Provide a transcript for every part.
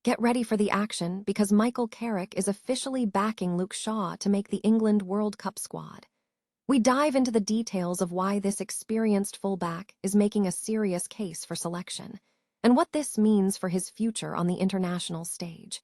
Get ready for the action because Michael Carrick is officially backing Luke Shaw to make the England World Cup squad. We dive into the details of why this experienced fullback is making a serious case for selection, and what this means for his future on the international stage.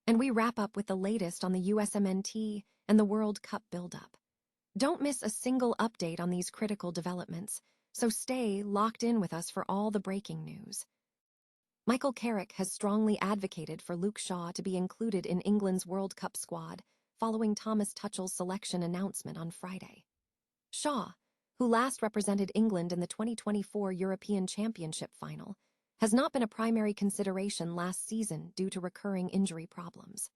And we wrap up with the latest on the USMNT and the World Cup build-up. Don't miss a single update on these critical developments, so stay locked in with us for all the breaking news. Michael Carrick has strongly advocated for Luke Shaw to be included in England's World Cup squad following Thomas Tuchel's selection announcement on Friday. Shaw, who last represented England in the 2024 European Championship final, has not been a primary consideration last season due to recurring injury problems.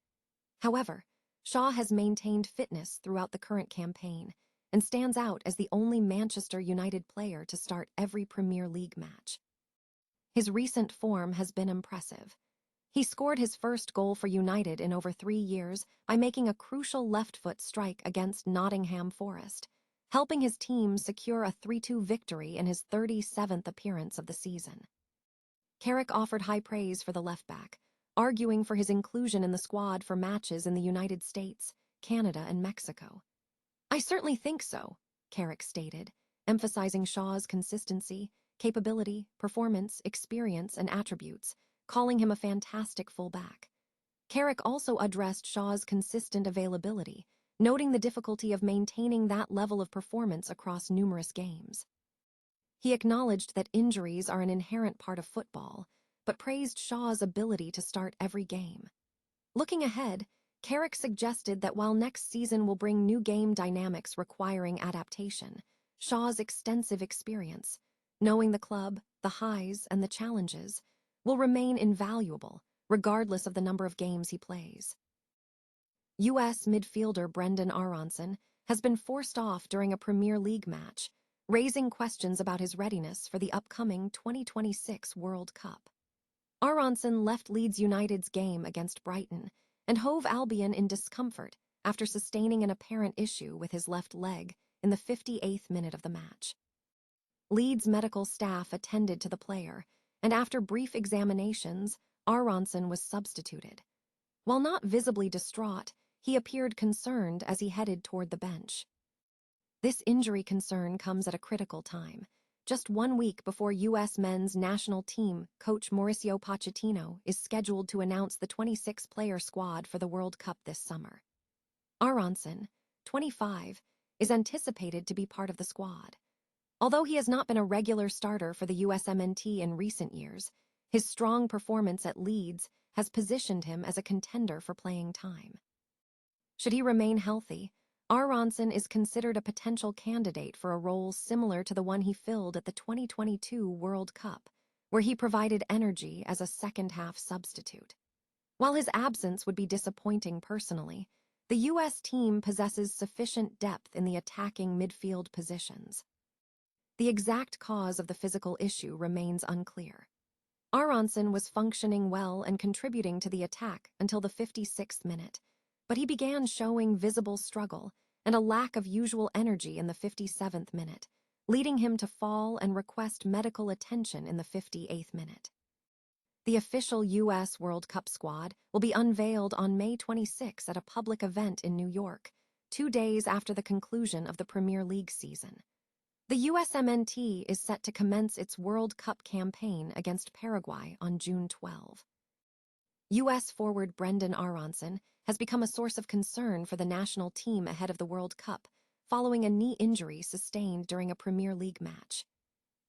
However, Shaw has maintained fitness throughout the current campaign and stands out as the only Manchester United player to start every Premier League match. His recent form has been impressive. He scored his first goal for United in over 3 years by making a crucial left-foot strike against Nottingham Forest, helping his team secure a 3-2 victory in his 37th appearance of the season. Carrick offered high praise for the left-back, arguing for his inclusion in the squad for matches in the United States, Canada, and Mexico. "I certainly think so," Carrick stated, emphasizing Shaw's consistency, capability, performance, experience, and attributes, calling him a fantastic fullback. Carrick also addressed Shaw's consistent availability, noting the difficulty of maintaining that level of performance across numerous games. He acknowledged that injuries are an inherent part of football, but praised Shaw's ability to start every game. Looking ahead, Carrick suggested that while next season will bring new game dynamics requiring adaptation, Shaw's extensive experience, knowing the club, the highs, and the challenges, will remain invaluable, regardless of the number of games he plays. U.S. midfielder Brenden Aaronson has been forced off during a Premier League match, raising questions about his readiness for the upcoming 2026 World Cup. Aaronson left Leeds United's game against Brighton and Hove Albion in discomfort after sustaining an apparent issue with his left leg in the 58th minute of the match. Leeds medical staff attended to the player, and after brief examinations, Aaronson was substituted. While not visibly distraught, he appeared concerned as he headed toward the bench. This injury concern comes at a critical time, just 1 week before U.S. men's national team coach Mauricio Pochettino is scheduled to announce the 26-player squad for the World Cup this summer. Aaronson, 25, is anticipated to be part of the squad. Although he has not been a regular starter for the USMNT in recent years, his strong performance at Leeds has positioned him as a contender for playing time. Should he remain healthy, Aaronson is considered a potential candidate for a role similar to the one he filled at the 2022 World Cup, where he provided energy as a second-half substitute. While his absence would be disappointing personally, the U.S. team possesses sufficient depth in the attacking midfield positions. The exact cause of the physical issue remains unclear. Aaronson was functioning well and contributing to the attack until the 56th minute, but he began showing visible struggle and a lack of usual energy in the 57th minute, leading him to fall and request medical attention in the 58th minute. The official U.S. World Cup squad will be unveiled on May 26 at a public event in New York, 2 days after the conclusion of the Premier League season. The USMNT is set to commence its World Cup campaign against Paraguay on June 12. U.S. forward Brenden Aaronson has become a source of concern for the national team ahead of the World Cup, following a knee injury sustained during a Premier League match.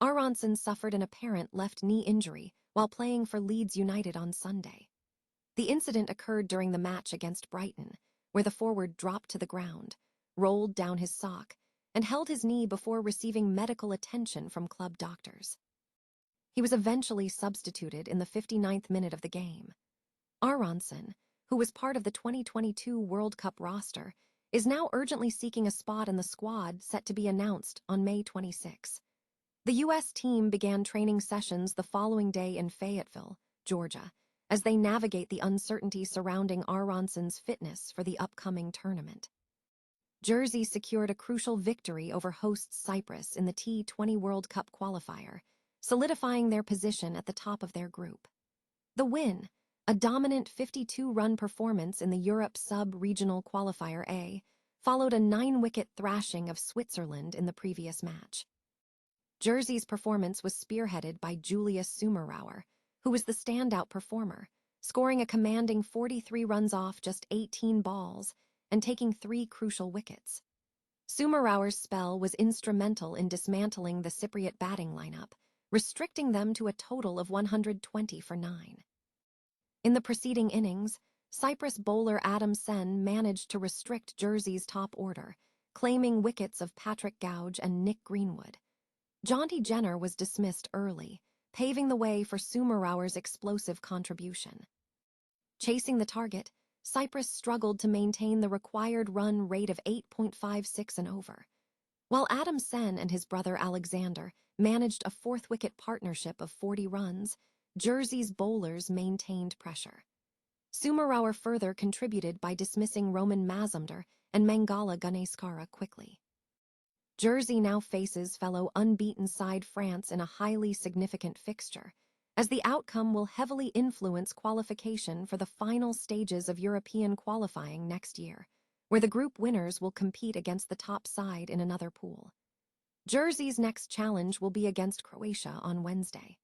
Aaronson suffered an apparent left knee injury while playing for Leeds United on Sunday. The incident occurred during the match against Brighton, where the forward dropped to the ground, rolled down his sock, and held his knee before receiving medical attention from club doctors. He was eventually substituted in the 59th minute of the game. Aaronson, who was part of the 2022 World Cup roster, is now urgently seeking a spot in the squad set to be announced on May 26. The U.S. team began training sessions the following day in Fayetteville, Georgia, as they navigate the uncertainty surrounding Aaronson's fitness for the upcoming tournament. Jersey secured a crucial victory over hosts Cyprus in the T20 World Cup qualifier, solidifying their position at the top of their group. The win, a dominant 52-run performance in the Europe Sub-Regional Qualifier A, followed a 9-wicket thrashing of Switzerland in the previous match. Jersey's performance was spearheaded by Julius Summerauer, who was the standout performer, scoring a commanding 43 runs off just 18 balls and taking 3 crucial wickets. Summerauer's spell was instrumental in dismantling the Cypriot batting lineup, restricting them to a total of 120 for 9. In the preceding innings, Cyprus bowler Adam Sen managed to restrict Jersey's top order, claiming wickets of Patrick Gouge and Nick Greenwood. Jonty Jenner was dismissed early, paving the way for Summerauer's explosive contribution. Chasing the target, Cyprus struggled to maintain the required run rate of 8.56 and over, while Adam Sen and his brother Alexander managed a 4th-wicket partnership of 40 runs. Jersey's bowlers maintained pressure. Summerauer further contributed by dismissing Roman Mazumdar and Mangala Gunnescara quickly. Jersey now faces fellow unbeaten side France in a highly significant fixture, as the outcome will heavily influence qualification for the final stages of European qualifying next year, where the group winners will compete against the top side in another pool. Jersey's next challenge will be against Croatia on Wednesday.